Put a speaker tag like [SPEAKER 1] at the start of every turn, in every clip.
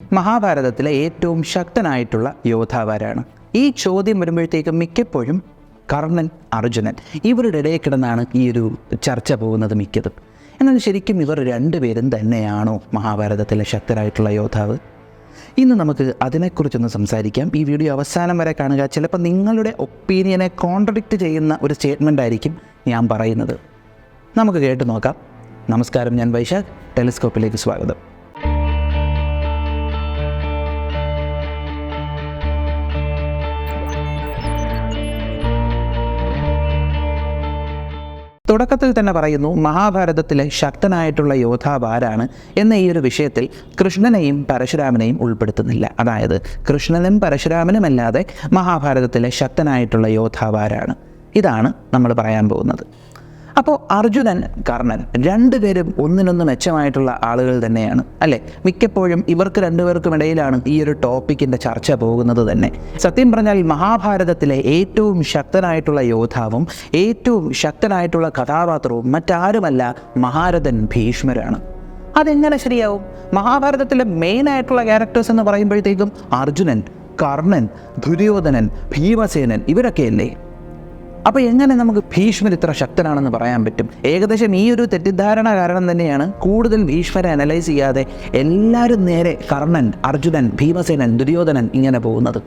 [SPEAKER 1] മഹാഭാരതത്തിലെ ഏറ്റവും ശക്തനായിട്ടുള്ള യോദ്ധാവാരാണ്? ഈ ചോദ്യം വരുമ്പോഴത്തേക്കും മിക്കപ്പോഴും കർണൻ, അർജുനൻ ഇവരുടെ ഇടയിൽ കിടന്നാണ് ഈ ഒരു ചർച്ച പോകുന്നത് മിക്കതും. എന്നാൽ ശരിക്കും ഇവർ രണ്ടുപേരും തന്നെയാണോ മഹാഭാരതത്തിലെ ശക്തരായിട്ടുള്ള യോദ്ധാവ്? ഇന്ന് നമുക്ക് അതിനെക്കുറിച്ചൊന്ന് സംസാരിക്കാം. ഈ വീഡിയോ അവസാനം വരെ കാണുക. ചിലപ്പോൾ നിങ്ങളുടെ ഒപ്പീനിയനെ കോൺട്രഡിക്റ്റ് ചെയ്യുന്ന ഒരു സ്റ്റേറ്റ്മെൻ്റ് ആയിരിക്കും ഞാൻ പറയുന്നത്. നമുക്ക് കേട്ട് നോക്കാം. നമസ്കാരം, ഞാൻ വൈശാഖ്. ടെലിസ്കോപ്പിലേക്ക് സ്വാഗതം. തുടക്കത്തിൽ തന്നെ പറയുന്നു, മഹാഭാരതത്തിലെ ശക്തനായിട്ടുള്ള യോദ്ധാവ് ആരാണ് എന്ന ഈ ഒരു വിഷയത്തിൽ കൃഷ്ണനെയും പരശുരാമനെയും ഉൾപ്പെടുത്തുന്നില്ല. അതായത് കൃഷ്ണനും പരശുരാമനുമല്ലാതെ മഹാഭാരതത്തിലെ ശക്തനായിട്ടുള്ള യോദ്ധാവ് ആരാണ്? ഇതാണ് നമ്മൾ പറയാൻ പോകുന്നത്. അപ്പോൾ അർജുനൻ, കർണൻ രണ്ടുപേരും ഒന്നിനൊന്ന് മെച്ചമായിട്ടുള്ള ആളുകൾ തന്നെയാണ്, അല്ലേ? മിക്കപ്പോഴും ഇവർക്ക് രണ്ടുപേർക്കും ഇടയിലാണ് ഈ ഒരു ടോപ്പിക്കിൻ്റെ ചർച്ച പോകുന്നത് തന്നെ. സത്യം പറഞ്ഞാൽ മഹാഭാരതത്തിലെ ഏറ്റവും ശക്തനായിട്ടുള്ള യോദ്ധാവും ഏറ്റവും ശക്തനായിട്ടുള്ള കഥാപാത്രവും മറ്റാരുമല്ല, മഹാരഥൻ ഭീഷ്മരാണ്. അതെങ്ങനെ ശരിയാവും? മഹാഭാരതത്തിലെ മെയിനായിട്ടുള്ള ക്യാരക്ടേഴ്സ് എന്ന് പറയുമ്പോഴത്തേക്കും അർജുനൻ, കർണൻ, ദുര്യോധനൻ, ഭീമസേനൻ ഇവരൊക്കെയല്ലേ? അപ്പോൾ എങ്ങനെ നമുക്ക് ഭീഷ്മർ ഇത്ര ശക്തനാണെന്ന് പറയാൻ പറ്റും? ഏകദേശം ഈ ഒരു തെറ്റിദ്ധാരണ കാരണം തന്നെയാണ് കൂടുതൽ ഭീഷ്മരെ അനലൈസ് ചെയ്യാതെ എല്ലാവരും നേരെ കർണൻ, അർജുനൻ, ഭീമസേനൻ, ദുര്യോധനൻ ഇങ്ങനെ പോകുന്നത്.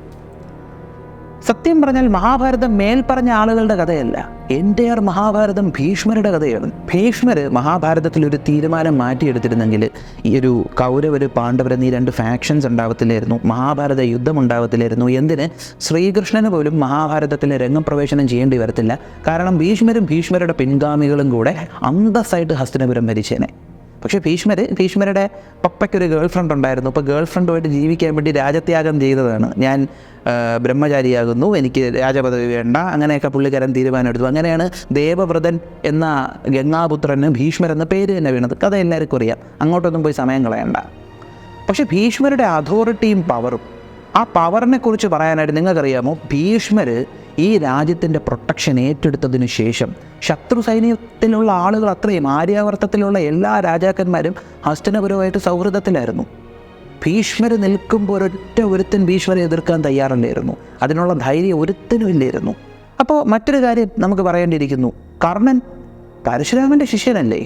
[SPEAKER 1] സത്യം പറഞ്ഞാൽ മഹാഭാരതം മേൽപ്പറഞ്ഞ ആളുകളുടെ കഥയല്ല, എൻ്റെയർ മഹാഭാരതം ഭീഷ്മരുടെ കഥയാണ്. ഭീഷ്മർ മഹാഭാരതത്തിലൊരു തീരുമാനം മാറ്റിയെടുത്തിരുന്നെങ്കിൽ ഈ ഒരു കൗരവർ, പാണ്ഡവർ എന്നീ രണ്ട് ഫാക്ഷൻസ് ഉണ്ടാവത്തില്ലായിരുന്നു, മഹാഭാരത യുദ്ധം ഉണ്ടാവത്തില്ലായിരുന്നു. എന്തിന് ഭീഷ്മന് പോലും മഹാഭാരതത്തിലെ രംഗപ്രവേശനം ചെയ്യേണ്ടി വരത്തില്ല. കാരണം ഭീഷ്മരും ഭീഷ്മരുടെ പിൻഗാമികളും കൂടെ അന്തസ്സായിട്ട് ഹസ്തിനപുരം ഭരിച്ചേനെ. പക്ഷേ ഭീഷ്മരുടെ പപ്പയ്ക്കൊരു ഗേൾ ഫ്രണ്ട് ഉണ്ടായിരുന്നു. അപ്പോൾ ഗേൾ ഫ്രണ്ടുമായിട്ട് ജീവിക്കാൻ വേണ്ടി രാജത്യാഗം ചെയ്തതാണ്. ഞാൻ ബ്രഹ്മചാരിയാകുന്നു, എനിക്ക് രാജപദവി വേണ്ട, അങ്ങനെയൊക്കെ പുള്ളിക്കാരൻ തീരുമാനമെടുത്തു. അങ്ങനെയാണ് ദേവവ്രതൻ എന്ന ഗംഗാപുത്രന് ഭീഷ്മർ എന്ന പേര് തന്നെ വീണത്. കഥ എല്ലാവർക്കും അറിയാം, അങ്ങോട്ടൊന്നും പോയി സമയം കളയണ്ട. പക്ഷേ ഭീഷ്മരുടെ അതോറിറ്റിയും പവറും, ആ പവറിനെ കുറിച്ച് പറയാനായിട്ട് നിങ്ങൾക്കറിയാമോ, ഭീഷ്മർ ഈ രാജ്യത്തിൻ്റെ പ്രൊട്ടക്ഷൻ ഏറ്റെടുത്തതിനു ശേഷം ശത്രു സൈന്യത്തിലുള്ള ആളുകൾ അത്രയും, ആര്യാവർത്തത്തിലുള്ള എല്ലാ രാജാക്കന്മാരും ഹസ്തിനപുരമായിട്ട് സൗഹൃദത്തിലായിരുന്നു. ഭീഷ്മർ നിൽക്കുമ്പോൾ ഒരുത്തൻ ഭീഷ്മരെ എതിർക്കാൻ തയ്യാറല്ലായിരുന്നു. അതിനുള്ള ധൈര്യം ഒരുത്തനും ഇല്ലായിരുന്നു. അപ്പോൾ മറ്റൊരു കാര്യം നമുക്ക് പറയേണ്ടിയിരിക്കുന്നു, കർണൻ പരശുരാമൻ്റെ ശിഷ്യനല്ലേ?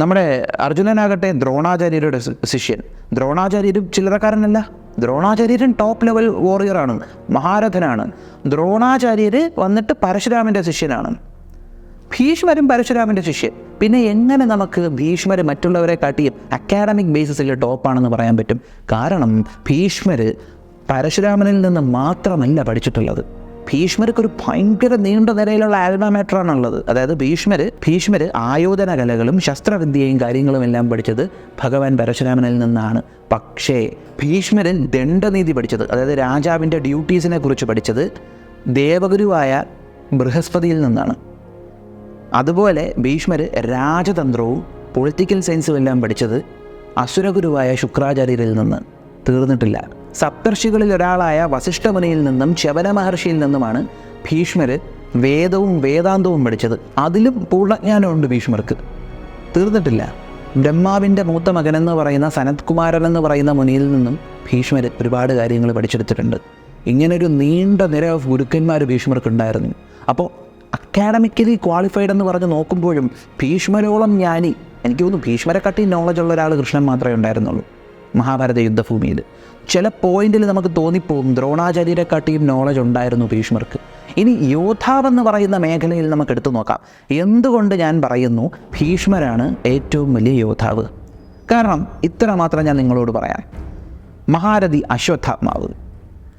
[SPEAKER 1] നമ്മുടെ അർജുനനാകട്ടെ ദ്രോണാചാര്യരുടെ ശിഷ്യൻ. ദ്രോണാചാര്യരും ചില്ലറക്കാരനല്ല. ദ്രോണാചാര്യൻ ടോപ്പ് ലെവൽ വോറിയറാണ്, മഹാരഥനാണ്. ദ്രോണാചാര്യർ വന്നിട്ട് പരശുരാമൻ്റെ ശിഷ്യനാണ്. ഭീഷ്മരും പരശുരാമൻ്റെ ശിഷ്യൻ. പിന്നെ എങ്ങനെ നമുക്ക് ഭീഷ്മർ മറ്റുള്ളവരെ കാട്ടിയും അക്കാഡമിക് ബേസിസിൽ ടോപ്പാണെന്ന് പറയാൻ പറ്റും? കാരണം ഭീഷ്മർ പരശുരാമനിൽ നിന്ന് മാത്രമല്ല പഠിച്ചിട്ടുള്ളത്. ഭീഷ്മർക്കൊരു ഭയങ്കര നീണ്ട നിരയിലുള്ള ആൽമാമേറ്ററാണുള്ളത്. അതായത് ഭീഷ്മർ ആയോധന കലകളും ശസ്ത്രവിദ്യയും കാര്യങ്ങളും എല്ലാം പഠിച്ചത് ഭഗവാൻ പരശുരാമനിൽ നിന്നാണ്. പക്ഷേ ഭീഷ്മരൻ ദണ്ഡനീതി പഠിച്ചത്, അതായത് രാജാവിൻ്റെ ഡ്യൂട്ടീസിനെ കുറിച്ച് പഠിച്ചത് ദേവഗുരുവായ ബൃഹസ്പതിയിൽ നിന്നാണ്. അതുപോലെ ഭീഷ്മർ രാജതന്ത്രവും പൊളിറ്റിക്കൽ സയൻസും എല്ലാം പഠിച്ചത് അസുരഗുരുവായ ശുക്രാചാര്യരിൽ നിന്ന്. തീർന്നിട്ടില്ല. സപ്തർഷികളിൽ ഒരാളായ വസിഷ്ഠമുനിയിൽ നിന്നും ശബന മഹർഷിയിൽ നിന്നുമാണ് ഭീഷ്മർ വേദവും വേദാന്തവും പഠിച്ചത്. അതിലും പൂർണ്ണജ്ഞാനമുണ്ട് ഭീഷ്മർക്ക്. തീർന്നിട്ടില്ല. ബ്രഹ്മാവിൻ്റെ മൂത്ത മകനെന്ന് പറയുന്ന സനത് കുമാരൻ എന്ന് പറയുന്ന മുനിയിൽ നിന്നും ഭീഷ്മർ ഒരുപാട് കാര്യങ്ങൾ പഠിച്ചെടുത്തിട്ടുണ്ട്. ഇങ്ങനൊരു നീണ്ട നിര ഓഫ് ഗുരുക്കന്മാർ ഭീഷ്മർക്കുണ്ടായിരുന്നു. അപ്പോൾ അക്കാഡമിക്കലി ക്വാളിഫൈഡ് എന്ന് പറഞ്ഞ് നോക്കുമ്പോഴും ഭീഷ്മരോളം ജ്ഞാനി, എനിക്ക് തോന്നുന്നു ഭീഷ്മരെക്കാട്ടി നോളജുള്ള ഒരാൾ കൃഷ്ണൻ മാത്രമേ ഉണ്ടായിരുന്നുള്ളൂ മഹാഭാരത യുദ്ധഭൂമിയിൽ. ചില പോയിന്റിൽ നമുക്ക് തോന്നിപ്പോകും ദ്രോണാചാര്യരെക്കാട്ടിയും നോളജ് ഉണ്ടായിരുന്നു ഭീഷ്മർക്ക്. ഇനി യോദ്ധാവെന്ന് പറയുന്ന മേഖലയിൽ നമുക്ക് എടുത്തു നോക്കാം. എന്തുകൊണ്ട് ഞാൻ പറയുന്നു ഭീഷ്മരാണ് ഏറ്റവും വലിയ യോദ്ധാവ്? കാരണം ഇത്ര മാത്രം ഞാൻ നിങ്ങളോട് പറയാം. മഹാരഥി അശ്വത്ഥാത്മാവ്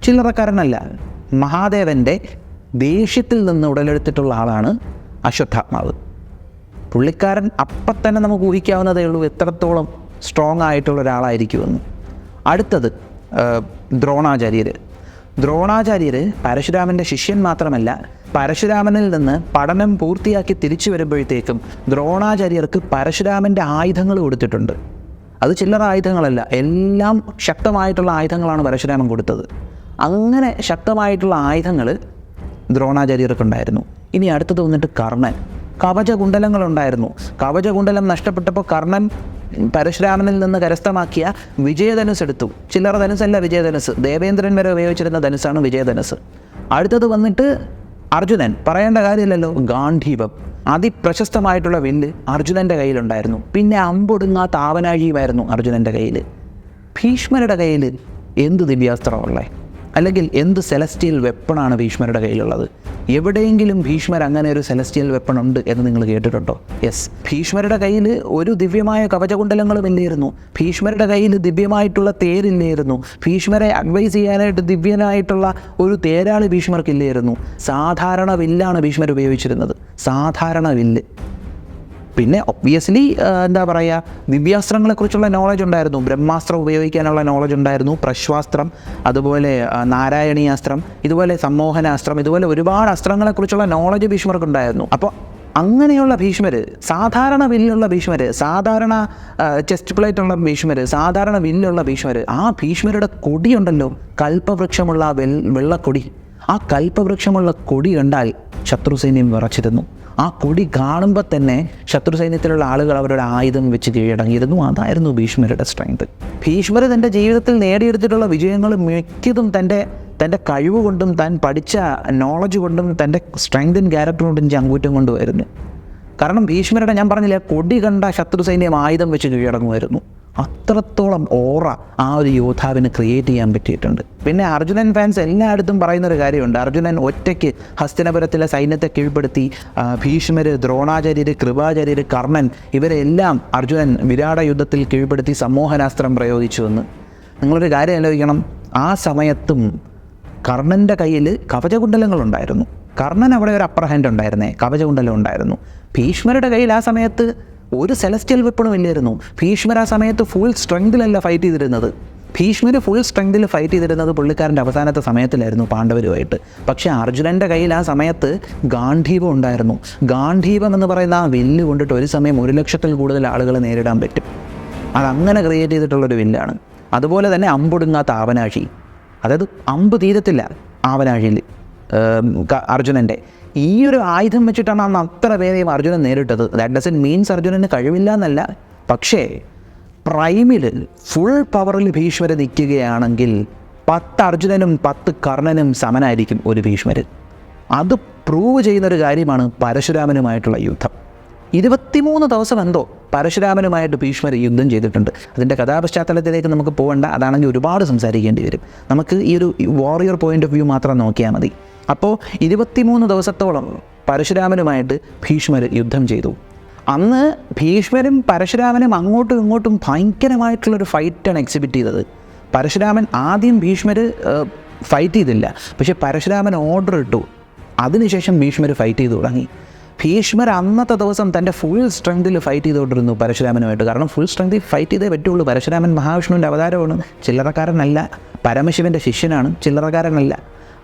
[SPEAKER 1] ചില്ലറക്കാരനല്ല. മഹാദേവൻ്റെ ദേഷ്യത്തിൽ നിന്ന് ഉടലെടുത്തിട്ടുള്ള ആളാണ് അശ്വത്ഥാത്മാവ്. പുള്ളിക്കാരൻ അപ്പം തന്നെ നമുക്ക് ഊഹിക്കാവുന്നതേ ഉള്ളൂ എത്രത്തോളം സ്ട്രോങ് ആയിട്ടുള്ള ഒരാളായിരിക്കുമെന്ന്. അടുത്തത് ദ്രോണാചാര്യർ പരശുരാമൻ്റെ ശിഷ്യൻ മാത്രമല്ല, പരശുരാമനിൽ നിന്ന് പഠനം പൂർത്തിയാക്കി തിരിച്ചു വരുമ്പോഴത്തേക്കും ദ്രോണാചാര്യർക്ക് പരശുരാമൻ്റെ ആയുധങ്ങൾ കൊടുത്തിട്ടുണ്ട്. അത് ചില്ലറ ആയുധങ്ങളല്ല, എല്ലാം ശക്തമായിട്ടുള്ള ആയുധങ്ങളാണ് പരശുരാമൻ കൊടുത്തത്. അങ്ങനെ ശക്തമായിട്ടുള്ള ആയുധങ്ങൾ ദ്രോണാചാര്യർക്കുണ്ടായിരുന്നു. ഇനി അടുത്തത് വന്നിട്ട് കർണൻ. കവചകുണ്ടലങ്ങളുണ്ടായിരുന്നു. കവചകുണ്ടലം നഷ്ടപ്പെട്ടപ്പോൾ കർണൻ പരശുരാമനിൽ നിന്ന് കരസ്ഥമാക്കിയ വിജയധനുസ് എടുത്തു. ചില്ലറ ധനുസല്ല വിജയധനുസ്, ദേവേന്ദ്രൻ വരെ ഉപയോഗിച്ചിരുന്ന ധനുസാണ് വിജയധനുസ്. അടുത്തത് വന്നിട്ട് അർജുനൻ, പറയേണ്ട കാര്യമില്ലല്ലോ, ഗാന്ധീപം, അതിപ്രശസ്തമായിട്ടുള്ള വില്ല് അർജുനൻ്റെ കയ്യിലുണ്ടായിരുന്നു. പിന്നെ അമ്പൊടുങ്ങാത്ത ആവനാഴിയുമായിരുന്നു അർജുനൻ്റെ കയ്യിൽ. ഭീഷ്മരുടെ കയ്യിൽ എന്ത് ദിവ്യാസ്ത്രമുള്ളത്, അല്ലെങ്കിൽ എന്ത് സെലസ്റ്റിയൽ വെപ്പണാണ് ഭീഷ്മരുടെ കയ്യിലുള്ളത്? എവിടെയെങ്കിലും ഭീഷ്മർ അങ്ങനെ ഒരു സെലസ്റ്റിയൽ വെപ്പൺ ഉണ്ട് എന്ന് നിങ്ങൾ കേട്ടിട്ടുണ്ടോ? യെസ്, ഭീഷ്മരുടെ കയ്യിൽ ഒരു ദിവ്യമായ കവചകുണ്ടലങ്ങളും ഇല്ലായിരുന്നു. ഭീഷ്മരുടെ കയ്യിൽ ദിവ്യമായിട്ടുള്ള തേരില്ലായിരുന്നു. ഭീഷ്മരെ അഡ്വൈസ് ചെയ്യാനായിട്ട് ദിവ്യനായിട്ടുള്ള ഒരു തേരാളി ഭീഷ്മർക്കില്ലായിരുന്നു. സാധാരണ വില്ലാണ് ഭീഷ്മർ ഉപയോഗിച്ചിരുന്നത്, സാധാരണ വില്ല്. പിന്നെ ഒബ്വിയസ്ലി എന്താ പറയുക, ദിവ്യാസ്ത്രങ്ങളെക്കുറിച്ചുള്ള നോളജ് ഉണ്ടായിരുന്നു. ബ്രഹ്മാസ്ത്രം ഉപയോഗിക്കാനുള്ള നോളജ് ഉണ്ടായിരുന്നു, പ്രശ്വാസ്ത്രം, അതുപോലെ നാരായണീയാസ്ത്രം, ഇതുപോലെ സമ്മോഹനാസ്ത്രം, ഇതുപോലെ ഒരുപാട് അസ്ത്രങ്ങളെക്കുറിച്ചുള്ള നോളജ് ഭീഷ്മർക്കുണ്ടായിരുന്നു. അപ്പോൾ അങ്ങനെയുള്ള ഭീഷ്മർ, സാധാരണ വില്ലുള്ള ഭീഷ്മർ, സാധാരണ ചെസ്റ്റ് പ്ലേറ്റുള്ള ഭീഷ്മർ, സാധാരണ വില്ലുള്ള ഭീഷ്മർ, ആ ഭീഷ്മരുടെ കൊടിയുണ്ടല്ലോ, കൽപ്പവൃക്ഷമുള്ള വെള്ളക്കൊടി, ആ കൽപ്പവൃക്ഷമുള്ള കൊടി കണ്ടാൽ ശത്രുസൈന്യം വിറച്ചിരുന്നു. ആ കൊടി കാണുമ്പോൾ തന്നെ ശത്രുസൈന്യത്തിലുള്ള ആളുകൾ അവരുടെ ആയുധം വെച്ച് കീഴടങ്ങിയിരുന്നു. അതായിരുന്നു ഭീഷ്മരുടെ സ്ട്രെങ്ത്. ഭീഷ്മർ തൻ്റെ ജീവിതത്തിൽ നേടിയെടുത്തിട്ടുള്ള വിജയങ്ങൾ മിക്കതും തൻ്റെ കഴിവ് കൊണ്ടും താൻ പഠിച്ച നോളജ് കൊണ്ടും തൻ്റെ സ്ട്രെങ്ത് ഇൻ ക്യാരക്ടർ കൊണ്ടും ചങ്കൂറ്റം കൊണ്ടുമായിരുന്നു. കാരണം ഭീഷ്മരുടെ, ഞാൻ പറഞ്ഞില്ല, കൊടി കണ്ട ശത്രുസൈന്യം ആയുധം വെച്ച് കീഴടങ്ങുമായിരുന്നു. അത്രത്തോളം ഓറ ആ ഒരു യോദ്ധാവിന് ക്രിയേറ്റ് ചെയ്യാൻ പറ്റിയിട്ടുണ്ട്. പിന്നെ അർജുനൻ ഫാൻസ് എല്ലായിടത്തും പറയുന്നൊരു കാര്യമുണ്ട്, അർജുനൻ ഒറ്റയ്ക്ക് ഹസ്തിനപുരത്തിലെ സൈന്യത്തെ കീഴ്പ്പെടുത്തി. ഭീഷ്മർ, ദ്രോണാചാര്യർ, കൃപാചാര്യർ, കർണൻ, ഇവരെല്ലാം അർജുനൻ വിരാട യുദ്ധത്തിൽ കീഴ്പ്പെടുത്തി സമ്മോഹനാസ്ത്രം പ്രയോഗിച്ചുവെന്ന്. നിങ്ങളൊരു കാര്യം ആലോചിക്കണം, ആ സമയത്തും കർണൻ്റെ കയ്യിൽ കവചകുണ്ടലങ്ങളുണ്ടായിരുന്നു. കർണൻ അവിടെ ഒരു അപ്പർ ഹാൻഡ് ഉണ്ടായിരുന്നേ, കവചകുണ്ടലം ഉണ്ടായിരുന്നു. ഭീഷ്മരുടെ കയ്യിൽ ആ സമയത്ത് ഒരു സെലസ്റ്റിയൽ വെപ്പണും ഇല്ലായിരുന്നു. ഭീഷ്മർ ആ സമയത്ത് ഫുൾ സ്ട്രെങ്തിലല്ല ഫൈറ്റ് ചെയ്തിരുന്നത്. ഭീഷ്മർ ഫുൾ സ്ട്രെങ്തിൽ ഫൈറ്റ് ചെയ്തിരുന്നത് പുള്ളിക്കാരൻ്റെ അവസാനത്തെ സമയത്തിലായിരുന്നു പാണ്ഡവരുമായിട്ട്. പക്ഷേ അർജുനൻ്റെ കയ്യിൽ ആ സമയത്ത് ഗാന്ധീപം ഉണ്ടായിരുന്നു. ഗാന്ധീപം എന്ന് പറയുന്ന ആ വില്ല് കൊണ്ടിട്ട് ഒരു സമയം 100,000-ൽ കൂടുതൽ ആളുകളെ നേരിടാൻ പറ്റും. അതങ്ങനെ ക്രിയേറ്റ് ചെയ്തിട്ടുള്ളൊരു വില്ലാണ്. അതുപോലെ തന്നെ അമ്പൊടുങ്ങാത്ത ആവനാഴി, അതായത് അമ്പ് തീരത്തില്ല ആവനാഴിയിൽ അർജുനൻ്റെ. ഈ ഒരു ആയുധം വെച്ചിട്ടാണ് അന്ന് അത്ര പേരെയും അർജുനൻ നേരിട്ടത്. ദാറ്റ് ഡസൻറ്റ് മീൻസ് അർജുനന് കഴിവില്ല എന്നല്ല. പക്ഷേ പ്രൈമിൽ ഫുൾ പവറിൽ ഭീഷ്മർ നിൽക്കുകയാണെങ്കിൽ 10 അർജുനനും 10 കർണനും സമനായിരിക്കും ഒരു ഭീഷ്മർ. അത് പ്രൂവ് ചെയ്യുന്നൊരു കാര്യമാണ് പരശുരാമനുമായിട്ടുള്ള യുദ്ധം. 23 ദിവസം എന്തോ പരശുരാമനുമായിട്ട് ഭീഷ്മർ യുദ്ധം ചെയ്തിട്ടുണ്ട്. അതിൻ്റെ കഥാപശ്ചാത്തലത്തിലേക്ക് നമുക്ക് പോകേണ്ട, അതാണെങ്കിൽ ഒരുപാട് സംസാരിക്കേണ്ടി വരും. നമുക്ക് ഈ ഒരു വാറിയർ പോയിൻ്റ് ഓഫ് വ്യൂ മാത്രം നോക്കിയാൽ മതി. അപ്പോൾ 23 ദിവസത്തോളം പരശുരാമനുമായിട്ട് ഭീഷ്മർ യുദ്ധം ചെയ്തു. അന്ന് ഭീഷ്മരും പരശുരാമനും അങ്ങോട്ടും ഇങ്ങോട്ടും ഭയങ്കരമായിട്ടുള്ളൊരു ഫൈറ്റാണ് എക്സിബിറ്റ് ചെയ്തത്. പരശുരാമൻ ആദ്യം ഭീഷ്മർ ഫൈറ്റ് ചെയ്തില്ല, പക്ഷേ പരശുരാമൻ ഓർഡർ ഇട്ടു. അതിനുശേഷം ഭീഷ്മർ ഫൈറ്റ് ചെയ്തു തുടങ്ങി. ഭീഷ്മർ അന്നത്തെ ദിവസം തൻ്റെ ഫുൾ സ്ട്രെങ്തിൽ ഫൈറ്റ് ചെയ്തുകൊണ്ടിരുന്നു പരശുരാമനുമായിട്ട്. കാരണം ഫുൾ സ്ട്രെങ്തിൽ ഫൈറ്റ് ചെയ്തേ പറ്റുള്ളൂ. പരശുരാമൻ മഹാവിഷ്ണുവിൻ്റെ അവതാരമാണ്, ചില്ലറക്കാരനല്ല. പരമശിവൻ്റെ ശിഷ്യനാണ്, ചില്ലറക്കാരനല്ല.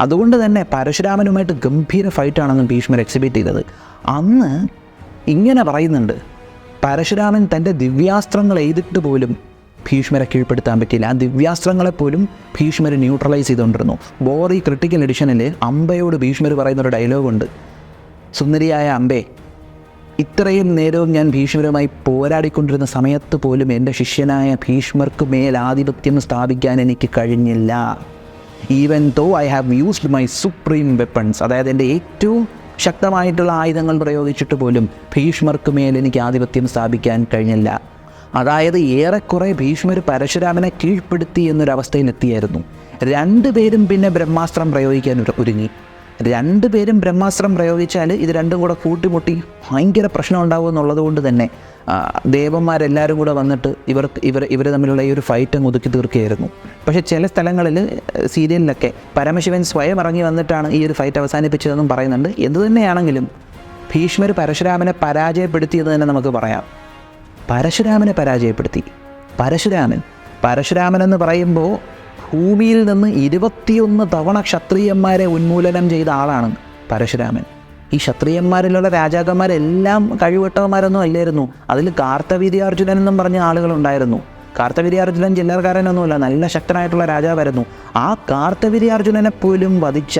[SPEAKER 1] അതുകൊണ്ട് തന്നെ പരശുരാമനുമായിട്ട് ഗംഭീര ഫൈറ്റാണെന്ന് ഭീഷ്മർ എക്സിബിറ്റ് ചെയ്തത്. അന്ന് ഇങ്ങനെ പറയുന്നുണ്ട്, പരശുരാമൻ തൻ്റെ ദിവ്യാസ്ത്രങ്ങൾ എഴുതിട്ട് പോലും ഭീഷ്മരെ കീഴ്പ്പെടുത്താൻ പറ്റിയില്ല. ആ ദിവ്യാസ്ത്രങ്ങളെപ്പോലും ഭീഷ്മർ ന്യൂട്രലൈസ് ചെയ്തുകൊണ്ടിരുന്നു. ബോറി ക്രിട്ടിക്കൽ എഡിഷനിൽ അമ്പയോട് ഭീഷ്മർ പറയുന്നൊരു ഡയലോഗുണ്ട്, സുന്ദരിയായ അമ്പേ, ഇത്രയും നേരവും ഞാൻ ഭീഷ്മരുമായി പോരാടിക്കൊണ്ടിരുന്ന സമയത്ത് പോലും എൻ്റെ ശിഷ്യനായ ഭീഷ്മർക്ക് മേൽ ആധിപത്യം സ്ഥാപിക്കാൻ എനിക്ക് കഴിഞ്ഞില്ല. Even though I have used my supreme weapons, അതായത് എൻ്റെ ഏറ്റവും ശക്തമായിട്ടുള്ള ആയുധങ്ങൾ പ്രയോഗിച്ചിട്ട് പോലും ഭീഷ്മർക്ക് മേൽ എനിക്ക് ആധിപത്യം സ്ഥാപിക്കാൻ കഴിഞ്ഞില്ല. അതായത് ഏറെക്കുറെ ഭീഷ്മർ പരശുരാമനെ കീഴ്പ്പെടുത്തി എന്നൊരവസ്ഥയിലെത്തിയായിരുന്നു. 2 പേരും പിന്നെ ബ്രഹ്മാസ്ത്രം പ്രയോഗിക്കാൻ ഒരുങ്ങി. 2 പേരും ബ്രഹ്മാസ്ത്രം പ്രയോഗിച്ചാൽ ഇത് രണ്ടും കൂടെ കൂട്ടിമുട്ടി ഭയങ്കര പ്രശ്നം ഉണ്ടാവും എന്നുള്ളത് കൊണ്ട് തന്നെ ദേവന്മാരെല്ലാവരും കൂടെ വന്നിട്ട് ഇവർ തമ്മിലുള്ള ഈ ഒരു ഫൈറ്റ് അങ്ങ് ഒതുക്കി തീർക്കുകയായിരുന്നു. പക്ഷേ ചില സ്ഥലങ്ങളിൽ സീരിയലിലൊക്കെ പരമശിവൻ സ്വയം ഇറങ്ങി വന്നിട്ടാണ് ഈ ഒരു ഫൈറ്റ് അവസാനിപ്പിച്ചതെന്നും പറയുന്നുണ്ട്. എന്തു തന്നെയാണെങ്കിലും ഭീഷ്മർ പരശുരാമനെ പരാജയപ്പെടുത്തിയെന്ന് തന്നെ നമുക്ക് പറയാം. പരശുരാമനെ പരാജയപ്പെടുത്തി. പരശുരാമൻ എന്ന് പറയുമ്പോൾ ഭൂമിയിൽ നിന്ന് 21 തവണ ക്ഷത്രിയന്മാരെ ഉന്മൂലനം ചെയ്ത ആളാണ് പരശുരാമൻ. ഈ ക്ഷത്രിയന്മാരിലുള്ള രാജാക്കന്മാരെല്ലാം കഴിവട്ടവന്മാരൊന്നും അല്ലായിരുന്നു. അതിൽ കാർത്തവീര്യാർജുനൻ എന്നും പറഞ്ഞ ആളുകളുണ്ടായിരുന്നു. കാർത്തവീര്യാർജുനൻ ചില്ലറക്കാരനൊന്നുമല്ല, നല്ല ശക്തനായിട്ടുള്ള രാജാവായിരുന്നു. ആ കാർത്തവീര്യാർജുനനെ പോലും വധിച്ച,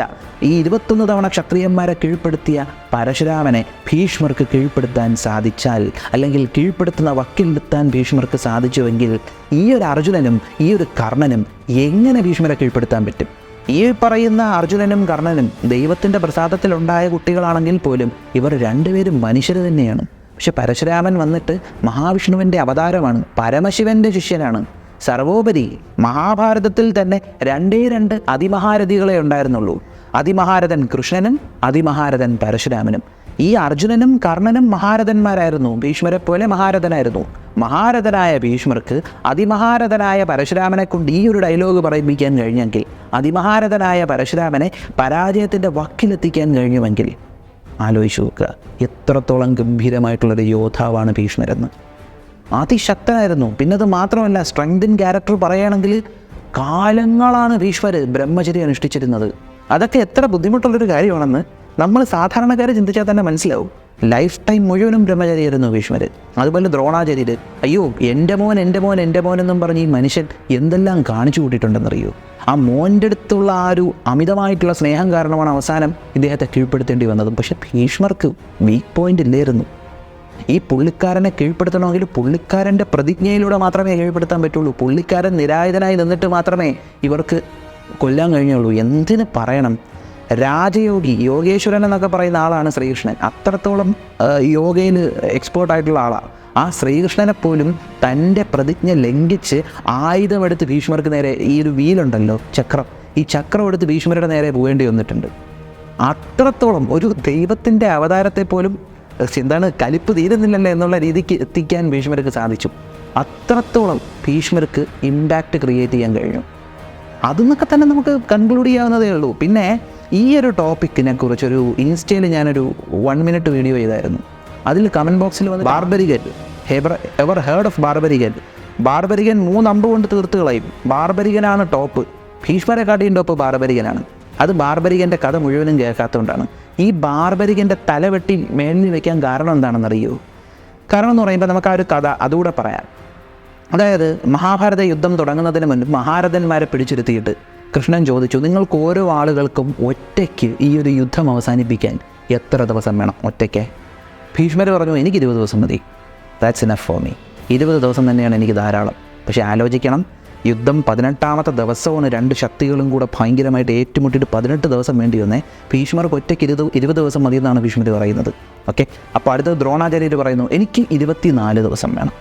[SPEAKER 1] ഈ 21 തവണ ക്ഷത്രിയന്മാരെ കീഴ്പ്പെടുത്തിയ പരശുരാമനെ ഭീഷ്മർക്ക് കീഴ്പ്പെടുത്താൻ സാധിച്ചാൽ, അല്ലെങ്കിൽ കീഴ്പ്പെടുത്തുന്ന വക്കിലെത്താൻ ഭീഷ്മർക്ക് സാധിച്ചുവെങ്കിൽ, ഈ ഒരു അർജുനനും ഈ ഒരു കർണനും എങ്ങനെ ഭീഷ്മരെ കീഴ്പ്പെടുത്താൻ പറ്റും? ഈ പറയുന്ന അർജുനനും കർണനും ദൈവത്തിൻ്റെ പ്രസാദത്തിലുണ്ടായ കുട്ടികളാണെങ്കിൽ പോലും ഇവർ രണ്ടുപേരും മനുഷ്യർ തന്നെയാണ്. പക്ഷെ പരശുരാമൻ വന്നിട്ട് മഹാവിഷ്ണുവിൻ്റെ അവതാരമാണ്, പരമശിവൻ്റെ ശിഷ്യനാണ്. സർവോപരി മഹാഭാരതത്തിൽ തന്നെ 2 അതിമഹാരഥികളെ ഉണ്ടായിരുന്നുള്ളൂ. അതിമഹാരഥൻ കൃഷ്ണനും അതിമഹാരഥൻ പരശുരാമനും. ഈ അർജുനനും കർണനും മഹാരഥന്മാരായിരുന്നു, ഭീഷ്മരെ പോലെ മഹാരഥനായിരുന്നു. മഹാരഥനായ ഭീഷ്മർക്ക് അതിമഹാരഥനായ പരശുരാമനെ കൊണ്ട് ഈ ഒരു ഡയലോഗ് പറയിപ്പിക്കാൻ കഴിഞ്ഞെങ്കിൽ, അതിമഹാരഥനായ പരശുരാമനെ പരാജയത്തിൻ്റെ വക്കിലെത്തിക്കാൻ കഴിഞ്ഞുവെങ്കിൽ, ആലോചിച്ച് നോക്കുക എത്രത്തോളം ഗംഭീരമായിട്ടുള്ളൊരു യോദ്ധാവാണ് ഭീഷ്മരെന്ന്. അതിശക്തനായിരുന്നു. പിന്നെ അത് മാത്രമല്ല, സ്ട്രെങ്ത് ഇൻ ക്യാരക്ടർ പറയുകയാണെങ്കിൽ കാലങ്ങളാണ് ഭീഷ്മർ ബ്രഹ്മചര്യം അനുഷ്ഠിച്ചിരുന്നത്. അതൊക്കെ എത്ര ബുദ്ധിമുട്ടുള്ളൊരു കാര്യമാണെന്ന് നമ്മൾ സാധാരണക്കാരെ ചിന്തിച്ചാൽ തന്നെ മനസ്സിലാവും. ലൈഫ് ടൈം മുഴുവനും ബ്രഹ്മചര്യമായിരുന്നു ഭീഷ്മർ. അതുപോലെ ദ്രോണാചാര്യർ, അയ്യോ എൻ്റെ മോൻ എൻ്റെ മോൻ എൻ്റെ മോൻ എന്നും പറഞ്ഞ് ഈ മനുഷ്യൻ എന്തെല്ലാം കാണിച്ചു കൂട്ടിയിട്ടുണ്ടെന്നറിയോ? ആ മോൻ്റെ അടുത്തുള്ള ആ ഒരു അമിതമായിട്ടുള്ള സ്നേഹം കാരണമാണ് അവസാനം ഇദ്ദേഹത്തെ കീഴ്പ്പെടുത്തേണ്ടി വന്നതും. പക്ഷെ ഭീഷ്മർക്ക് വീക്ക് പോയിൻ്റ് ഇല്ലായിരുന്നു. ഈ പുള്ളിക്കാരനെ കീഴ്പ്പെടുത്തണമെങ്കിൽ പുള്ളിക്കാരൻ്റെ പ്രതിജ്ഞയിലൂടെ മാത്രമേ കീഴ്പ്പെടുത്താൻ പറ്റുള്ളൂ. പുള്ളിക്കാരൻ നിരായുധനായി നിന്നിട്ട് മാത്രമേ ഇവർക്ക് കൊല്ലാൻ കഴിഞ്ഞുള്ളൂ. എന്തിന് പറയണം, രാജയോഗി, യോഗേശ്വരൻ എന്നൊക്കെ പറയുന്ന ആളാണ് ശ്രീകൃഷ്ണൻ. അത്രത്തോളം യോഗയിൽ എക്സ്പേർട്ടായിട്ടുള്ള ആളാണ്. ആ ശ്രീകൃഷ്ണനെ പോലും തൻ്റെ പ്രതിജ്ഞ ലംഘിച്ച് ആയുധമെടുത്ത് ഭീഷ്മർക്ക് നേരെ, ഈ ഒരു വീലുണ്ടല്ലോ ചക്രം, ഈ ചക്രം എടുത്ത് ഭീഷ്മരുടെ നേരെ പോകേണ്ടി വന്നിട്ടുണ്ട്. അത്രത്തോളം ഒരു ദൈവത്തിൻ്റെ അവതാരത്തെ പോലും കലിപ്പ് തീരുന്നില്ലല്ലോ എന്നുള്ള രീതിക്ക് എത്തിക്കാൻ ഭീഷ്മർക്ക് സാധിച്ചു. അത്രത്തോളം ഭീഷ്മർക്ക് ഇമ്പാക്റ്റ് ക്രിയേറ്റ് ചെയ്യാൻ കഴിഞ്ഞു. അതെന്നൊക്കെ തന്നെ നമുക്ക് കൺക്ലൂഡ് ചെയ്യാവുന്നതേ ഉള്ളൂ. പിന്നെ ഈ ഒരു ടോപ്പിക്കിനെ കുറിച്ചൊരു ഇൻസ്റ്റയിൽ ഞാനൊരു 1 മിനിറ്റ് വീഡിയോ ചെയ്തായിരുന്നു. അതിൽ കമൻറ്റ് ബോക്സിൽ വന്ന് ബാർബരികൻ, എവർ ഹേർഡ് ഓഫ് ബാർബരികൻ? ബാർബരികൻ 3 അമ്പ് കൊണ്ട് തീർത്ത് കളയും. ബാർബരികനാണ് ടോപ്പ്. ഭീഷ്മരെ കാട്ടിയും ടോപ്പ് ബാർബരികനാണ്. അത് ബാർബരികൻ്റെ കഥ മുഴുവനും കേൾക്കാത്തതുകൊണ്ടാണ്. ഈ ബാർബരികൻ്റെ തലവെട്ടി മേളിൽ വയ്ക്കാൻ കാരണം എന്താണെന്നറിയോ? കാരണം എന്ന് പറയുമ്പോൾ നമുക്ക് ആ ഒരു കഥ അതുകൂടെ പറയാം. അതായത് മഹാഭാരത യുദ്ധം തുടങ്ങുന്നതിന് മുൻപ് മഹാരഥന്മാരെ പിടിച്ചിരുത്തിയിട്ട് കൃഷ്ണൻ ചോദിച്ചു, നിങ്ങൾക്ക് ഓരോ ആളുകൾക്കും ഒറ്റയ്ക്ക് ഈ ഒരു യുദ്ധം അവസാനിപ്പിക്കാൻ എത്ര ദിവസം വേണം ഒറ്റയ്ക്ക്? ഭീഷ്മർ പറഞ്ഞു, എനിക്ക് 20 ദിവസം മതി. That's enough for me. 20 ദിവസം തന്നെയാണ് എനിക്ക് ധാരാളം. പക്ഷേ ആലോചിക്കണം, യുദ്ധം 18ാമത്തെ ദിവസമാണ് 2 ശക്തികളും കൂടെ ഭയങ്കരമായിട്ട് ഏറ്റുമുട്ടിയിട്ട് 18 ദിവസം വേണ്ടി വന്നേ. ഭീഷ്മർക്ക് ഒറ്റയ്ക്ക് 20 ദിവസം മതിയെന്നാണ് ഭീഷ്മർ പറയുന്നത്. ഓക്കെ, അപ്പോൾ അടുത്തത് ദ്രോണാചാര്യർ പറയുന്നു, എനിക്ക് 24 ദിവസം വേണം.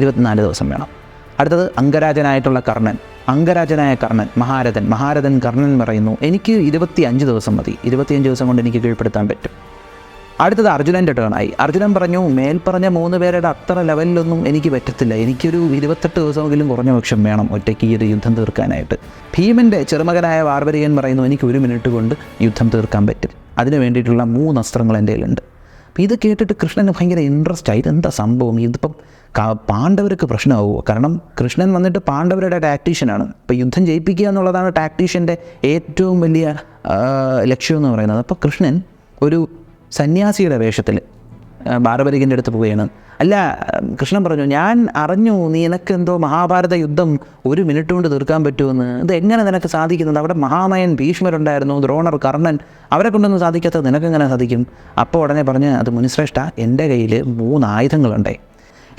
[SPEAKER 1] 24 ദിവസം വേണം. അടുത്തത് അംഗരാജനായിട്ടുള്ള കർണൻ, അംഗരാജനായ കർണൻ, മഹാരഥൻ കർണൻ പറയുന്നു, എനിക്ക് 25 ദിവസം മതി. 25 ദിവസം കൊണ്ട് എനിക്ക് കീഴ്പ്പെടുത്താൻ പറ്റും. അടുത്തത് അർജുനൻ്റെ ടേണായി. അർജുനൻ പറഞ്ഞു, മേൽപ്പറഞ്ഞ 3 പേരുടെ അത്ര ലെവലിലൊന്നും എനിക്ക് പറ്റത്തില്ല. എനിക്കൊരു 28 ദിവസമെങ്കിലും കുറഞ്ഞ പക്ഷം വേണം ഒറ്റയ്ക്ക് ഈ ഒരു യുദ്ധം തീർക്കാനായിട്ട്. ഭീമൻ്റെ ചെറുമകനായ ബാർബരികൻ പറയുന്നു, എനിക്ക് 1 മിനിറ്റ് കൊണ്ട് യുദ്ധം തീർക്കാൻ പറ്റും. അതിന് വേണ്ടിയിട്ടുള്ള 3 അസ്ത്രങ്ങൾ എൻ്റെ കയ്യിലുണ്ട്. അപ്പോൾ ഇത് കേട്ടിട്ട് കൃഷ്ണന് ഭയങ്കര ഇൻട്രസ്റ്റ് ആയി. ഇതെന്താ സംഭവം? ഇതിപ്പം പാണ്ഡവർക്ക് പ്രശ്നമാവുമോ? കാരണം കൃഷ്ണൻ വന്നിട്ട് പാണ്ഡവരുടെ ടാക്ടീഷ്യനാണ്. അപ്പോൾ യുദ്ധം ജയിപ്പിക്കുക എന്നുള്ളതാണ് ടാക്ടീഷ്യൻ്റെ ഏറ്റവും വലിയ ലക്ഷ്യം എന്ന് പറയുന്നത്. അപ്പോൾ കൃഷ്ണൻ ഒരു സന്യാസിയുടെ വേഷത്തിൽ ബാർബരികൻ്റെ അടുത്ത് പോവുകയാണ്. അല്ല, കൃഷ്ണൻ പറഞ്ഞു, ഞാൻ അറിഞ്ഞു നിനക്കെന്തോ മഹാഭാരത യുദ്ധം 1 മിനിറ്റ് കൊണ്ട് തീർക്കാൻ പറ്റുമെന്ന്. ഇത് എങ്ങനെ നിനക്ക് സാധിക്കുന്നത്? അവിടെ മഹാമയൻ ഭീഷ്മരുണ്ടായിരുന്നു, ദ്രോണർ, കർണൻ, അവരെ കൊണ്ടൊന്നും സാധിക്കാത്തത് നിനക്കെങ്ങനെ സാധിക്കും? അപ്പോൾ ഉടനെ പറഞ്ഞ്, അത് മുനിശ്രേഷ്ഠ, എൻ്റെ കയ്യിൽ 3 ആയുധങ്ങളുണ്ടേ.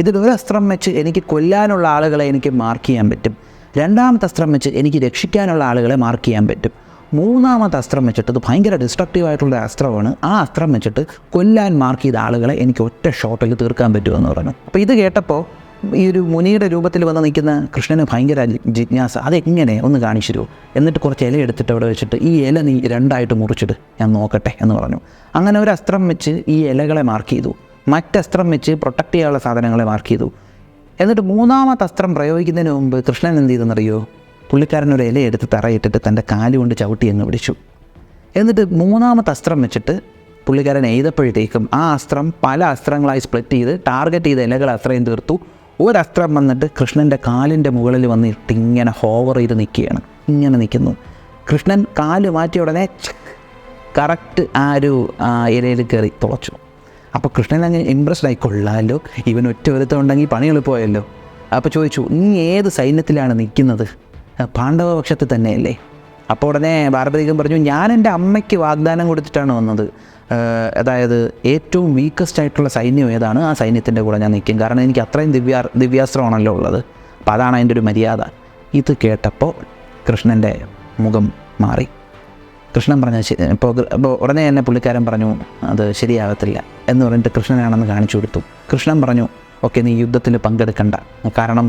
[SPEAKER 1] ഇതിലൊരു അസ്ത്രം വെച്ച് എനിക്ക് കൊല്ലാനുള്ള ആളുകളെ എനിക്ക് മാർക്ക് ചെയ്യാൻ പറ്റും. 2ാമത്തെ അസ്ത്രം വെച്ച് എനിക്ക് രക്ഷിക്കാനുള്ള ആളുകളെ മാർക്ക് ചെയ്യാൻ പറ്റും. 3ാമത്തെ അസ്ത്രം വെച്ചിട്ട്, ഇത് ഭയങ്കര ഡിസ്ട്രക്റ്റീവായിട്ടുള്ള അസ്ത്രമാണ്, ആ അസ്ത്രം വെച്ചിട്ട് കൊല്ലാൻ മാർക്ക് ചെയ്ത ആളുകളെ എനിക്ക് ഒറ്റ ഷോട്ടിൽ തീർക്കാൻ പറ്റുമെന്ന് പറഞ്ഞു. അപ്പോൾ ഇത് കേട്ടപ്പോൾ ഈ ഒരു മുനിയുടെ രൂപത്തിൽ വന്ന് നിൽക്കുന്ന കൃഷ്ണന് ഭയങ്കര ജിജ്ഞാസ. അതെങ്ങനെ ഒന്ന് കാണിച്ചിരുമോ? എന്നിട്ട് കുറച്ച് ഇല എടുത്തിട്ട് അവിടെ വെച്ചിട്ട്, ഈ ഇല നീ 2ആയിട്ട് മുറിച്ചിട്ട് ഞാൻ നോക്കട്ടെ എന്ന് പറഞ്ഞു. അങ്ങനെ ഒരു അസ്ത്രം വെച്ച് ഈ ഇലകളെ മാർക്ക് ചെയ്തു. മറ്റസ്ത്രം വെച്ച് പ്രൊട്ടക്റ്റ് ചെയ്യാനുള്ള സാധനങ്ങളെ മാർക്ക് ചെയ്തു. എന്നിട്ട് 3ാമത്തെ അസ്ത്രം പ്രയോഗിക്കുന്നതിന് മുമ്പ് കൃഷ്ണൻ എന്ത് ചെയ്തെന്നറിയോ? പുള്ളിക്കാരനൊരു ഇലയെടുത്ത് തറയിട്ടിട്ട് തൻ്റെ കാലുകൊണ്ട് ചവിട്ടി അങ്ങ് പിടിച്ചു. എന്നിട്ട് 3ാമത്തെ അസ്ത്രം വെച്ചിട്ട് പുള്ളിക്കാരൻ എഴുതപ്പോഴത്തേക്കും ആ അസ്ത്രം പല അസ്ത്രങ്ങളായി സ്പ്ലിറ്റ് ചെയ്ത് ടാർഗറ്റ് ചെയ്ത ഇലകൾ അത്രയും തീർത്തു. ഒരസ്ത്രം വന്നിട്ട് കൃഷ്ണൻ്റെ കാലിൻ്റെ മുകളിൽ വന്നിട്ട് ഇങ്ങനെ ഹോവർ ചെയ്ത് നിൽക്കുകയാണ്. ഇങ്ങനെ നിൽക്കുന്നു. കൃഷ്ണൻ കാല് മാറ്റിയ ഉടനെ കറക്റ്റ് ആ ഒരു ഇലയിൽ കയറി തുളച്ചു. അപ്പോൾ കൃഷ്ണൻ അങ്ങ് ഇമ്പ്രസ്ഡ് ആയി, കൊള്ളാമല്ലോ, ഇവൻ ഒറ്റ ഒരുത്തം ഉണ്ടെങ്കിൽ പണി എളുപ്പമായല്ലോ. അപ്പോൾ ചോദിച്ചു, നീ ഏത് സൈന്യത്തിലാണ് നിൽക്കുന്നത്? പാണ്ഡവപക്ഷത്തിൽ തന്നെയല്ലേ? അപ്പോൾ ഉടനെ ബാർബരികൻ പറഞ്ഞു, ഞാൻ എൻ്റെ അമ്മയ്ക്ക് വാഗ്ദാനം കൊടുത്തിട്ടാണ് വന്നത്. അതായത് ഏറ്റവും വീക്കസ്റ്റ് ആയിട്ടുള്ള സൈന്യം ഏതാണ്, ആ സൈന്യത്തിൻ്റെ കൂടെ ഞാൻ നിൽക്കും. കാരണം എനിക്ക് അത്രയും ദിവ്യാസ്ത്രമാണല്ലോ ഉള്ളത്. അപ്പോൾ അതാണ് അതിൻ്റെ ഒരു മര്യാദ. ഇത് കേട്ടപ്പോൾ കൃഷ്ണൻ്റെ മുഖം മാറി. കൃഷ്ണൻ പറഞ്ഞ ഇപ്പോൾ ഉടനെ തന്നെ പുള്ളിക്കാരൻ പറഞ്ഞു, അത് ശരിയാകത്തില്ല എന്ന് പറഞ്ഞിട്ട് കൃഷ്ണനാണെന്ന് കാണിച്ചു കൊടുത്തു. കൃഷ്ണൻ പറഞ്ഞു, ഓക്കെ, നീ യുദ്ധത്തിൽ പങ്കെടുക്കണ്ട, കാരണം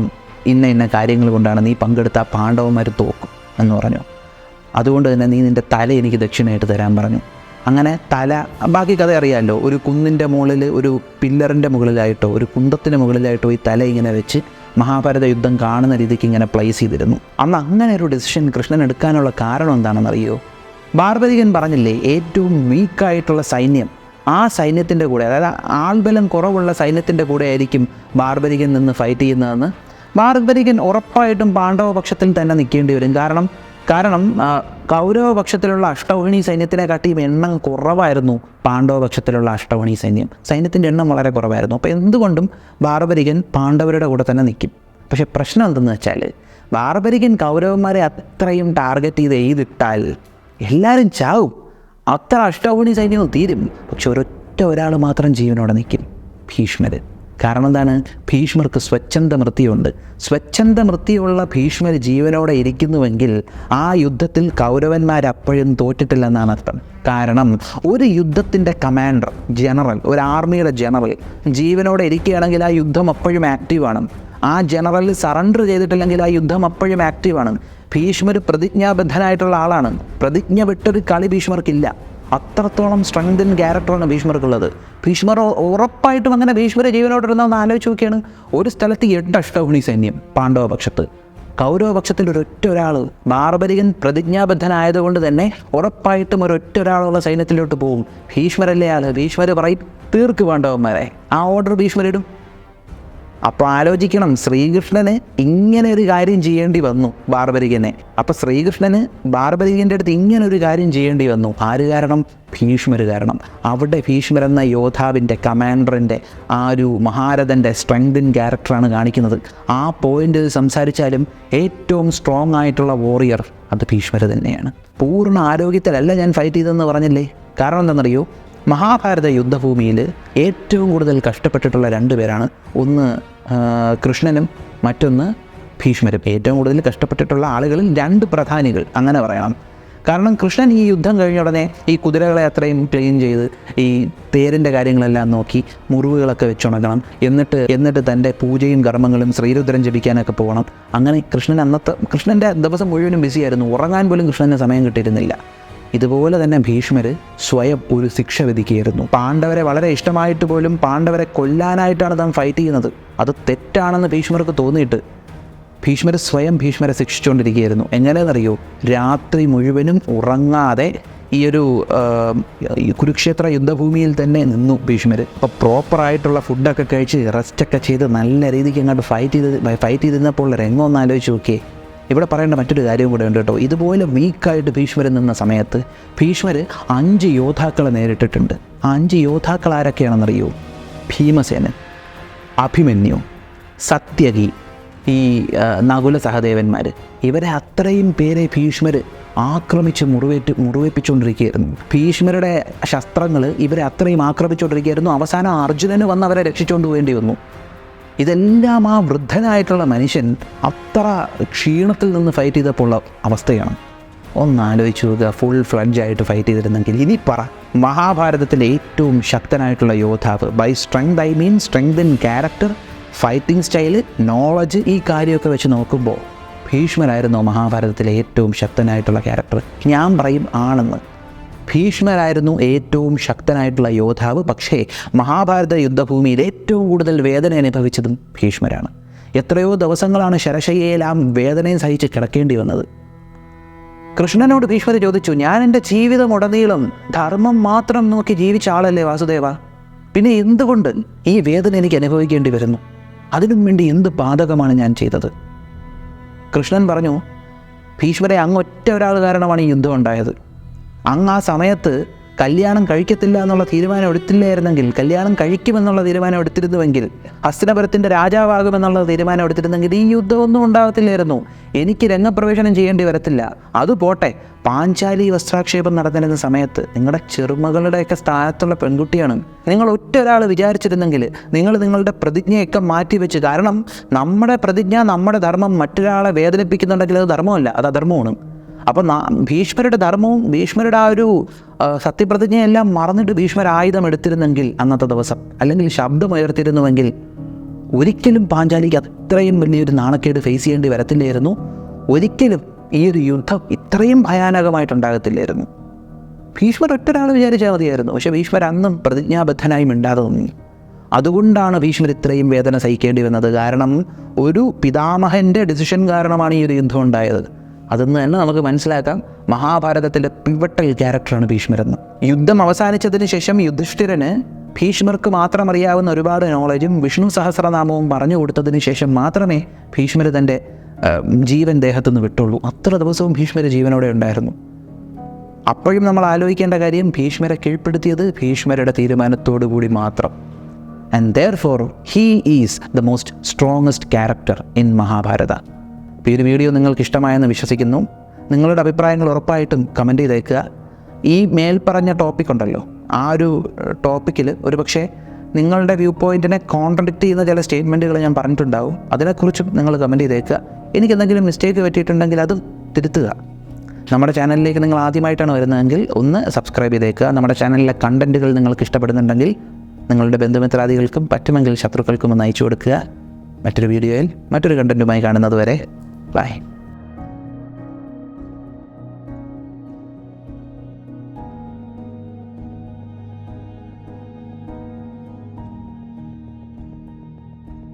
[SPEAKER 1] ഇന്ന കാര്യങ്ങൾ കൊണ്ടാണ് നീ പങ്കെടുത്ത പാണ്ഡവന്മാർ തോക്കും എന്ന് പറഞ്ഞു. അതുകൊണ്ട് തന്നെ നീ നിൻ്റെ തല എനിക്ക് ദക്ഷിണയായിട്ട് തരാൻ പറഞ്ഞു. അങ്ങനെ തല, ബാക്കി കഥ അറിയാമല്ലോ, ഒരു കുന്നിൻ്റെ മുകളിൽ, ഒരു പില്ലറിൻ്റെ മുകളിലായിട്ടോ ഒരു കുന്തത്തിൻ്റെ മുകളിലായിട്ടോ ഈ തല ഇങ്ങനെ വെച്ച് മഹാഭാരത യുദ്ധം കാണുന്ന രീതിക്ക് ഇങ്ങനെ പ്ലേസ് ചെയ്തിരുന്നു. അന്ന് അങ്ങനെ ഒരു ഡിസിഷൻ കൃഷ്ണൻ എടുക്കാനുള്ള കാരണം എന്താണെന്നറിയോ? ബാർബരികൻ പറഞ്ഞില്ലേ, ഏറ്റവും വീക്കായിട്ടുള്ള സൈന്യം, ആ സൈന്യത്തിൻ്റെ കൂടെ, അതായത് ആൾബലം കുറവുള്ള സൈന്യത്തിൻ്റെ കൂടെ ആയിരിക്കും ബാർബരികൻ നിന്ന് ഫൈറ്റ് ചെയ്യുന്നതെന്ന്. ബാർബരികൻ ഉറപ്പായിട്ടും പാണ്ഡവപക്ഷത്തിൽ തന്നെ നിൽക്കേണ്ടി വരും. കാരണം കൗരവപക്ഷത്തിലുള്ള അഷ്ടൗഹിണി സൈന്യത്തിനെ കാട്ടിയും എണ്ണം കുറവായിരുന്നു പാണ്ഡവപക്ഷത്തിലുള്ള അഷ്ടൗഹിണി സൈന്യത്തിൻ്റെ എണ്ണം വളരെ കുറവായിരുന്നു. അപ്പോൾ എന്തുകൊണ്ടും ബാർബരികൻ പാണ്ഡവരുടെ കൂടെ തന്നെ നിൽക്കും. പക്ഷേ പ്രശ്നം എന്തെന്ന് വെച്ചാൽ, ബാർബരികൻ കൗരവന്മാരെ അത്രയും ടാർഗറ്റ് ചെയ്തിട്ടാൽ എല്ലാവരും ചാവും. അത്ര അഷ്ടൗഹിണി സൈന്യവും തീരും. പക്ഷെ ഒരാൾ മാത്രം ജീവനോടെ നിൽക്കും, ഭീഷ്മർ. കാരണം എന്താണ്? ഭീഷ്മർക്ക് സ്വച്ഛന്ത മൃത്യുണ്ട്. സ്വച്ഛന്ത മൃത്യുള്ള ഭീഷ്മർ ജീവനോടെ ഇരിക്കുന്നുവെങ്കിൽ ആ യുദ്ധത്തിൽ കൗരവന്മാരപ്പോഴും തോറ്റിട്ടില്ലെന്നാണ് അർത്ഥം. കാരണം ഒരു യുദ്ധത്തിൻ്റെ കമാൻഡർ, ജനറൽ, ഒരു ആർമിയുടെ ജനറൽ ജീവനോടെ ഇരിക്കുകയാണെങ്കിൽ ആ യുദ്ധം അപ്പോഴും ആക്റ്റീവാണ്. ആ ജനറൽ സറണ്ടർ ചെയ്തിട്ടില്ലെങ്കിൽ ആ യുദ്ധം അപ്പോഴും ആക്റ്റീവാണ്. ഭീഷ്മർ പ്രതിജ്ഞാബദ്ധനായിട്ടുള്ള ആളാണ്. പ്രതിജ്ഞ വിട്ടൊരു കളി ഭീഷ്മർക്കില്ല. അത്രത്തോളം സ്ട്രെങ്ത് ഇൻ ക്യാരക്ടറാണ് ഭീഷ്മർക്കുള്ളത്. ഭീഷ്മർ ഉറപ്പായിട്ടും അങ്ങനെ ഭീഷ്മരെ ജീവനോടിരുന്നതെന്ന് ആലോചിച്ച് നോക്കിയാണ്. ഒരു സ്ഥലത്ത് 8 അഷ്ടൗഹിണി സൈന്യം പാണ്ഡവപക്ഷത്ത്, കൗരവപക്ഷത്തിൽ ഒരാൾ. ബാർബരികൻ പ്രതിജ്ഞാബദ്ധനായതുകൊണ്ട് തന്നെ ഉറപ്പായിട്ടും ഒരാളുള്ള സൈന്യത്തിലോട്ട് പോകും. ഭീഷ്മരല്ലേ ആൾ. ഭീഷ്മർ പറയും, തീർക്ക് പാണ്ഡവന്മാരെ. ആ ഓർഡർ ഭീഷ്മരിടും. അപ്പോൾ ആലോചിക്കണം, ശ്രീകൃഷ്ണന് ഇങ്ങനെ ഒരു കാര്യം ചെയ്യേണ്ടി വന്നു ബാർബരികനെ. അപ്പോൾ ശ്രീകൃഷ്ണന് ബാർബരികൻ്റെ അടുത്ത് ഇങ്ങനെ ഒരു കാര്യം ചെയ്യേണ്ടി വന്നു. ആര് കാരണം? ഭീഷ്മർ കാരണം. അവിടെ ഭീഷ്മർ എന്ന യോദ്ധാവിൻ്റെ, കമാൻഡറിൻ്റെ, ആ ഒരു മഹാരഥൻ്റെ സ്ട്രെങ്ത് ഇൻ ക്യാരക്ടറാണ് കാണിക്കുന്നത്. ആ പോയിന്റ് സംസാരിച്ചാലും ഏറ്റവും സ്ട്രോങ് ആയിട്ടുള്ള വോറിയർ അത് ഭീഷ്മർ തന്നെയാണ്. പൂർണ്ണ ആരോഗ്യത്തിലല്ല ഞാൻ ഫൈറ്റ് ചെയ്തതെന്ന് പറഞ്ഞില്ലേ? കാരണം എന്താണെന്നറിയോ? മഹാഭാരത യുദ്ധഭൂമിയിൽ ഏറ്റവും കൂടുതൽ കഷ്ടപ്പെട്ടിട്ടുള്ള 2 പേരാണ്. ഒന്ന് കൃഷ്ണനും മറ്റൊന്ന് ഭീഷ്മരും. ഏറ്റവും കൂടുതൽ കഷ്ടപ്പെട്ടിട്ടുള്ള ആളുകളിൽ 2 പ്രധാനികൾ അങ്ങനെ പറയണം. കാരണം കൃഷ്ണൻ ഈ യുദ്ധം കഴിഞ്ഞ ഉടനെ ഈ കുതിരകളെ അത്രയും ക്ലീൻ ചെയ്ത് ഈ തേരിൻ്റെ കാര്യങ്ങളെല്ലാം നോക്കി മുറിവുകളൊക്കെ വെച്ചുണങ്ങണം. എന്നിട്ട് തൻ്റെ പൂജയും കർമ്മങ്ങളും ശ്രീരുദ്രം ജപിക്കാനൊക്കെ പോകണം. അങ്ങനെ കൃഷ്ണൻ്റെ ദിവസം മുഴുവനും ബിസിയായിരുന്നു. ഉറങ്ങാൻ പോലും കൃഷ്ണന് സമയം കിട്ടിയിരുന്നില്ല. ഇതുപോലെ തന്നെ ഭീഷ്മർ സ്വയം ഒരു ശിക്ഷ വിധിക്കുകയായിരുന്നു. പാണ്ഡവരെ വളരെ ഇഷ്ടമായിട്ട് പോലും പാണ്ഡവരെ കൊല്ലാനായിട്ടാണ് താൻ ഫൈറ്റ് ചെയ്യുന്നത്. അത് തെറ്റാണെന്ന് ഭീഷ്മർക്ക് തോന്നിയിട്ട് ഭീഷ്മർ സ്വയം ഭീഷ്മരെ ശിക്ഷിച്ചുകൊണ്ടിരിക്കുകയായിരുന്നു. എങ്ങനെയെന്നറിയോ? രാത്രി മുഴുവനും ഉറങ്ങാതെ ഈ ഒരു കുരുക്ഷേത്ര യുദ്ധഭൂമിയിൽ തന്നെ നിന്നു ഭീഷ്മർ. അപ്പോൾ പ്രോപ്പറായിട്ടുള്ള ഫുഡൊക്കെ കഴിച്ച് റെസ്റ്റൊക്കെ ചെയ്ത് നല്ല രീതിക്ക് അങ്ങോട്ട് ഫൈറ്റ് ചെയ്തിരുന്നപ്പോൾ രംഗമൊന്ന് ആലോചിച്ച് നോക്കിയേ. ഇവിടെ പറയേണ്ട മറ്റൊരു കാര്യവും കൂടെ ഉണ്ട് കേട്ടോ. ഇതുപോലെ വീക്കായിട്ട് ഭീഷ്മർ നിന്ന സമയത്ത് ഭീഷ്മർ 5 യോദ്ധാക്കളെ നേരിട്ടിട്ടുണ്ട്. ആ 5 യോദ്ധാക്കൾ ആരൊക്കെയാണെന്നറിയോ? ഭീമസേനൻ, അഭിമന്യു, സത്യകി, ഈ നകുല സഹദേവന്മാർ. ഇവരെ അത്രയും പേരെ ഭീഷ്മർ ആക്രമിച്ച് മുറിവേപ്പിച്ചുകൊണ്ടിരിക്കുകയായിരുന്നു. ഭീഷ്മരുടെ ശസ്ത്രങ്ങൾ ഇവരെ അത്രയും ആക്രമിച്ചുകൊണ്ടിരിക്കുകയായിരുന്നു. അവസാനം അർജുനന് വന്ന് അവരെ രക്ഷിച്ചുകൊണ്ട് പോകേണ്ടി വന്നു. ഇതെല്ലാം ആ വൃദ്ധനായിട്ടുള്ള മനുഷ്യൻ അത്ര ക്ഷീണത്തിൽ നിന്ന് ഫൈറ്റ് ചെയ്തപ്പോൾ ഉള്ള അവസ്ഥയാണ്. ഒന്നാലോചിച്ച് നോക്കുക. ഫുൾ ഫ്ലഡ്ജായിട്ട് ഫൈറ്റ് ചെയ്തിരുന്നെങ്കിൽ. ഇനി പറ, മഹാഭാരതത്തിലെ ഏറ്റവും ശക്തനായിട്ടുള്ള യോദ്ധാവ്, by strength I mean strength in character, fighting style, knowledge, ഈ കാര്യമൊക്കെ വെച്ച് നോക്കുമ്പോൾ ഭീഷ്മരായിരുന്നു മഹാഭാരതത്തിലെ ഏറ്റവും ശക്തനായിട്ടുള്ള ക്യാരക്ടർ. ഞാൻ പറയും ആണെന്ന്. ഭീഷ്മരായിരുന്നു ഏറ്റവും ശക്തനായിട്ടുള്ള യോദ്ധാവ്. പക്ഷേ മഹാഭാരത യുദ്ധഭൂമിയിൽ ഏറ്റവും കൂടുതൽ വേദന അനുഭവിച്ചതും ഭീഷ്മരാണ്. എത്രയോ ദിവസങ്ങളാണ് ശരശയ്യയിലാം വേദനയും സഹിച്ച് കിടക്കേണ്ടി വന്നത്. കൃഷ്ണനോട് ഭീഷ്മർ ചോദിച്ചു, ഞാൻ എൻ്റെ ജീവിതമുടനീളം ധർമ്മം മാത്രം നോക്കി ജീവിച്ച ആളല്ലേ വാസുദേവ, പിന്നെ എന്തുകൊണ്ട് ഈ വേദന എനിക്ക് അനുഭവിക്കേണ്ടി വരുന്നു? അതിനും വേണ്ടി എന്ത് പാതകമാണ് ഞാൻ ചെയ്തത്? കൃഷ്ണൻ പറഞ്ഞു, ഭീഷ്മരെ അങ്ങ് ഒറ്റ ഒരാൾ കാരണമാണ് ഈ യുദ്ധം ഉണ്ടായത്. അങ്ങ് ആ സമയത്ത് കല്യാണം കഴിക്കത്തില്ല എന്നുള്ള തീരുമാനം എടുത്തില്ലായിരുന്നെങ്കിൽ, കല്യാണം കഴിക്കുമെന്നുള്ള തീരുമാനം എടുത്തിരുന്നുവെങ്കിൽ, ഹസ്തിനപുരത്തിൻ്റെ രാജാവാകുമെന്നുള്ള തീരുമാനം എടുത്തിരുന്നെങ്കിൽ ഈ യുദ്ധമൊന്നും ഉണ്ടാകത്തില്ലായിരുന്നു. എനിക്ക് രംഗപ്രവേശനം ചെയ്യേണ്ടി വരത്തില്ല. അത് പോട്ടെ, പാഞ്ചാലി വസ്ത്രാക്ഷേപം നടന്നിരുന്ന സമയത്ത് നിങ്ങളുടെ ചെറുമകളുടെയൊക്കെ സ്ഥാനത്തുള്ള പെൺകുട്ടിയാണ്. നിങ്ങൾ ഒറ്റ ഒരാൾ വിചാരിച്ചിരുന്നെങ്കിൽ നിങ്ങളുടെ പ്രതിജ്ഞയൊക്കെ മാറ്റിവെച്ച്, കാരണം നമ്മുടെ പ്രതിജ്ഞ, നമ്മുടെ ധർമ്മം മറ്റൊരാളെ വേദനിപ്പിക്കുന്നുണ്ടെങ്കിൽ അത് ധർമ്മമല്ല, അത് അധർമ്മമാണ്. അപ്പോൾ ഭീഷ്മരുടെ ധർമ്മവും ഭീഷ്മരുടെ ആ ഒരു സത്യപ്രതിജ്ഞയെല്ലാം മറന്നിട്ട് ഭീഷ്മർ ആയുധം എടുത്തിരുന്നെങ്കിൽ അന്നത്തെ ദിവസം, അല്ലെങ്കിൽ ശബ്ദമുയർത്തിരുന്നുവെങ്കിൽ ഒരിക്കലും പാഞ്ചാലിക്ക് അത്രയും വലിയൊരു നാണക്കേട് ഫേസ് ചെയ്യേണ്ടി വരത്തില്ലായിരുന്നു. ഒരിക്കലും ഈ ഒരു യുദ്ധം ഇത്രയും ഭയാനകമായിട്ടുണ്ടാകത്തില്ലായിരുന്നു. ഭീഷ്മർ ഒറ്റൊരാൾ വിചാരിച്ചാൽ മതിയായിരുന്നു. പക്ഷേ ഭീഷ്മർ അന്നും പ്രതിജ്ഞാബദ്ധനായി മിണ്ടാതെ നിന്നു. അതുകൊണ്ടാണ് ഭീഷ്മർ ഇത്രയും വേദന സഹിക്കേണ്ടി വന്നത്. കാരണം ഒരു പിതാമഹൻ്റെ ഡിസിഷൻ കാരണമാണ് ഈ ഒരു യുദ്ധം ഉണ്ടായത്. അതെന്ന് തന്നെ നമുക്ക് മനസ്സിലാക്കാം. മഹാഭാരതത്തിലെ പിവട്ടൽ ക്യാരക്ടറാണ് ഭീഷ്മരെന്ന്. യുദ്ധം അവസാനിച്ചതിന് ശേഷം യുധിഷ്ഠിരന് ഭീഷ്മർക്ക് മാത്രം അറിയാവുന്ന ഒരുപാട് നോളജും വിഷ്ണു സഹസ്രനാമവും പറഞ്ഞു കൊടുത്തതിന് ശേഷം മാത്രമേ ഭീഷ്മർ തൻ്റെ ജീവൻ ദേഹത്തുനിന്ന് വിട്ടുള്ളൂ. അത്ര ദിവസവും ഭീഷ്മർ ജീവനോടെ ഉണ്ടായിരുന്നു. അപ്പോഴും നമ്മൾ ആലോചിക്കേണ്ട കാര്യം, ഭീഷ്മരെ കീഴ്പ്പെടുത്തിയത് ഭീഷ്മരുടെ തീരുമാനത്തോടു കൂടി മാത്രം. And therefore he is the most strongest character in Mahabharata. ഈ ഒരു വീഡിയോ നിങ്ങൾക്ക് ഇഷ്ടമായെന്ന് വിശ്വസിക്കുന്നു. നിങ്ങളുടെ അഭിപ്രായങ്ങൾ ഉറപ്പായിട്ടും കമൻറ്റ് ചെയ്തേക്കുക. ഈ മേൽപ്പറഞ്ഞ ടോപ്പിക് ഉണ്ടല്ലോ, ആ ഒരു ടോപ്പിക്കിൽ ഒരു പക്ഷേ നിങ്ങളുടെ വ്യൂ പോയിൻറ്റിനെ കോൺട്രഡിക്റ്റ് ചെയ്യുന്ന ചില സ്റ്റേറ്റ്മെൻറ്റുകൾ ഞാൻ പറഞ്ഞിട്ടുണ്ടാവും. അതിനെക്കുറിച്ചും നിങ്ങൾ കമൻറ്റ് ചെയ്തേക്കുക. എനിക്ക് എന്തെങ്കിലും മിസ്റ്റേക്ക് പറ്റിയിട്ടുണ്ടെങ്കിൽ അതും തിരുത്തുക. നമ്മുടെ ചാനലിലേക്ക് നിങ്ങൾ ആദ്യമായിട്ടാണ് വരുന്നതെങ്കിൽ ഒന്ന് സബ്സ്ക്രൈബ് ചെയ്തേക്കുക. നമ്മുടെ ചാനലിലെ കണ്ടൻറ്റുകൾ നിങ്ങൾക്ക് ഇഷ്ടപ്പെടുന്നുണ്ടെങ്കിൽ നിങ്ങളുടെ ബന്ധുമിത്രാദികൾക്കും പറ്റുമെങ്കിൽ ശത്രുക്കൾക്കും ഒന്ന് അയച്ചു കൊടുക്കുക. മറ്റൊരു വീഡിയോയിൽ മറ്റൊരു കണ്ടൻറ്റുമായി കാണുന്നത് വരെ ബൈ.